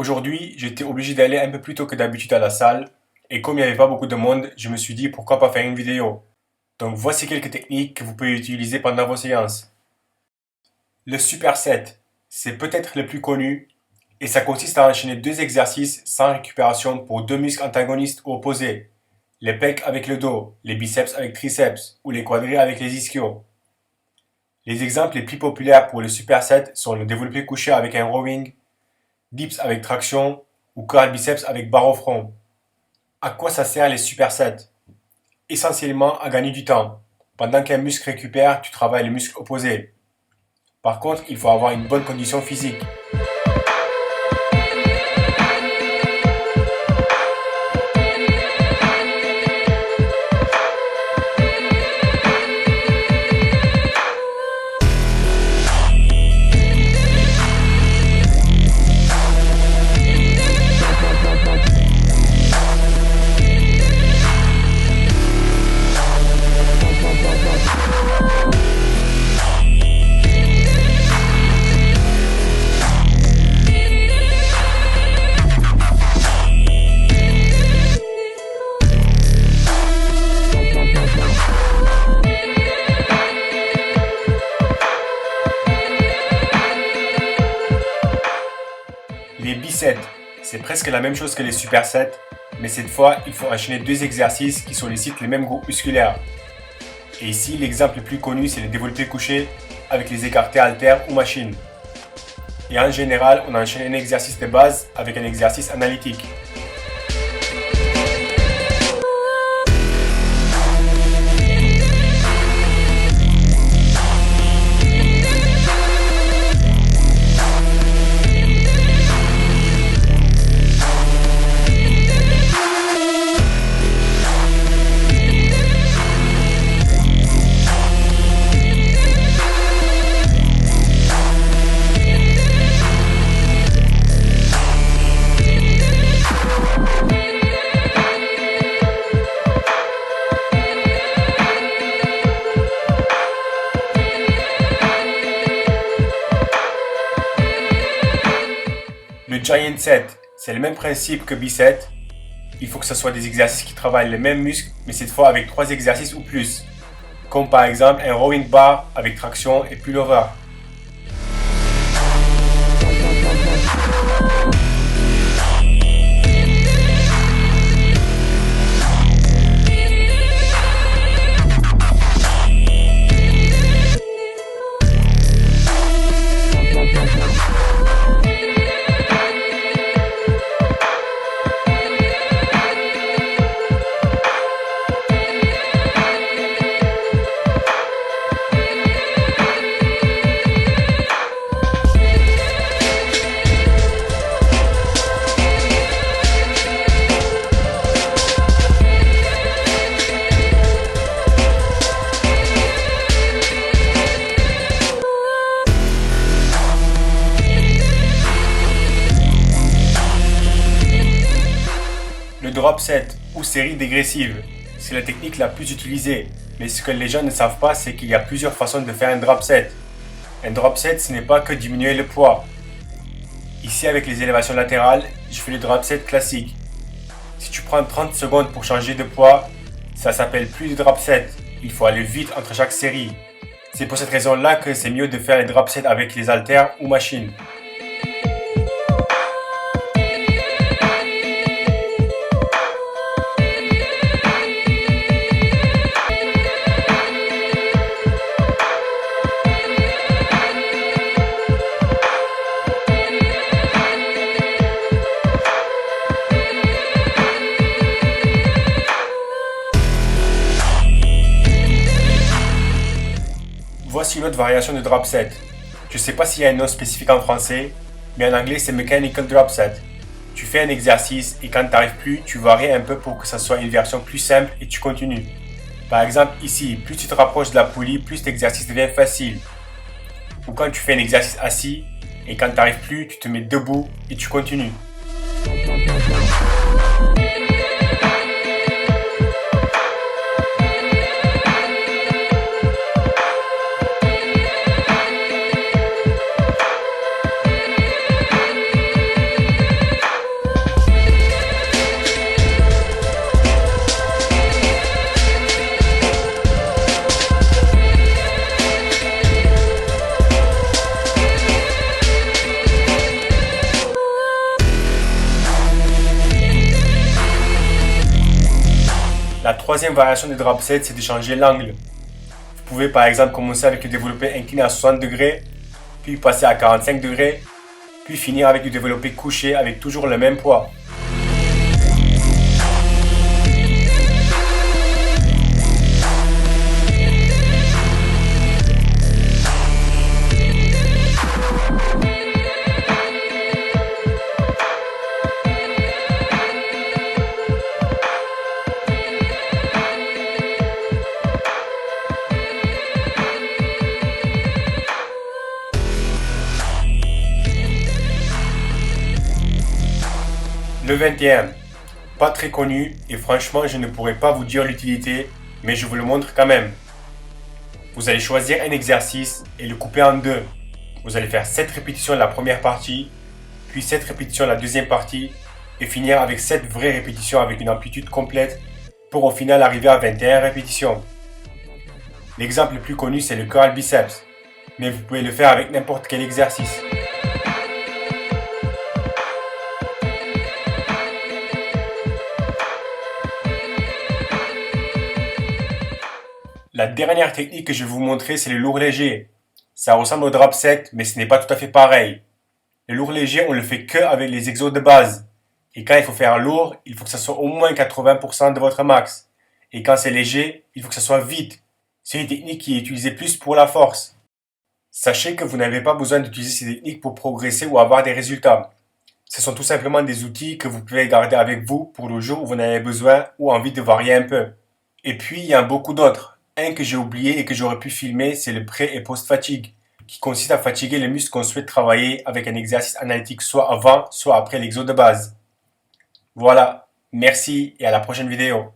Aujourd'hui, j'étais obligé d'aller un peu plus tôt que d'habitude à la salle, et comme il n'y avait pas beaucoup de monde, je me suis dit pourquoi pas faire une vidéo. Donc voici quelques techniques que vous pouvez utiliser pendant vos séances. Le superset, c'est peut-être le plus connu, et ça consiste à enchaîner deux exercices sans récupération pour deux muscles antagonistes ou opposés. Les pecs avec le dos, les biceps avec triceps, ou les quadris avec les ischios. Les exemples les plus populaires pour le superset sont le développé couché avec un rowing, dips avec traction ou curl biceps avec barre au front. À quoi ça sert les supersets? Essentiellement à gagner du temps. Pendant qu'un muscle récupère, tu travailles le muscle opposé. Par contre, il faut avoir une bonne condition physique. Les biceps, c'est presque la même chose que les supersets, mais cette fois, il faut enchaîner deux exercices qui sollicitent les mêmes groupes musculaires. Et ici, l'exemple le plus connu, c'est le développé couché avec les écartés haltères ou machines. Et en général, on enchaîne un exercice de base avec un exercice analytique. Le giant set, c'est le même principe que bicep. Il faut que ce soit des exercices qui travaillent les mêmes muscles, mais cette fois avec 3 exercices ou plus. Comme par exemple un rowing bar avec traction et pullover. Le drop set ou série dégressive, c'est la technique la plus utilisée, mais ce que les gens ne savent pas, c'est qu'il y a plusieurs façons de faire un drop set. Un drop set, ce n'est pas que diminuer le poids. Ici, avec les élévations latérales, je fais le drop set classique. Si tu prends 30 secondes pour changer de poids, ça s'appelle plus de drop set. Il faut aller vite entre chaque série. C'est pour cette raison-là que c'est mieux de faire les drop sets avec les haltères ou machines. Voici une autre variation de drop set. Je ne sais pas s'il y a un nom spécifique en français, mais en anglais c'est mechanical drop set. Tu fais un exercice et quand tu n'arrives plus, tu varies un peu pour que ça soit une version plus simple et tu continues. Par exemple ici, plus tu te rapproches de la poulie, plus l'exercice devient facile. Ou quand tu fais un exercice assis et quand tu n'arrives plus, tu te mets debout et tu continues. La troisième variation des drop sets, c'est de changer l'angle. Vous pouvez par exemple commencer avec le développé incliné à 60 degrés, puis passer à 45 degrés, puis finir avec le développé couché avec toujours le même poids. Le 21. Pas très connu et franchement je ne pourrais pas vous dire l'utilité, mais je vous le montre quand même. Vous allez choisir un exercice et le couper en deux. Vous allez faire 7 répétitions la première partie, puis 7 répétitions la deuxième partie, et finir avec 7 vraies répétitions avec une amplitude complète pour au final arriver à 21 répétitions. L'exemple le plus connu c'est le curl biceps, mais vous pouvez le faire avec n'importe quel exercice. La dernière technique que je vais vous montrer, c'est le lourd léger. Ça ressemble au drop set, mais ce n'est pas tout à fait pareil. Le lourd léger, on le fait que avec les exos de base. Et quand il faut faire lourd, il faut que ça soit au moins 80% de votre max. Et quand c'est léger, il faut que ça soit vite. C'est une technique qui est utilisée plus pour la force. Sachez que vous n'avez pas besoin d'utiliser ces techniques pour progresser ou avoir des résultats. Ce sont tout simplement des outils que vous pouvez garder avec vous pour le jour où vous en avez besoin ou envie de varier un peu. Et puis, il y en a beaucoup d'autres. Un que j'ai oublié et que j'aurais pu filmer, c'est le pré- et post-fatigue, qui consiste à fatiguer les muscles qu'on souhaite travailler avec un exercice analytique soit avant, soit après l'exo de base. Voilà, merci et à la prochaine vidéo.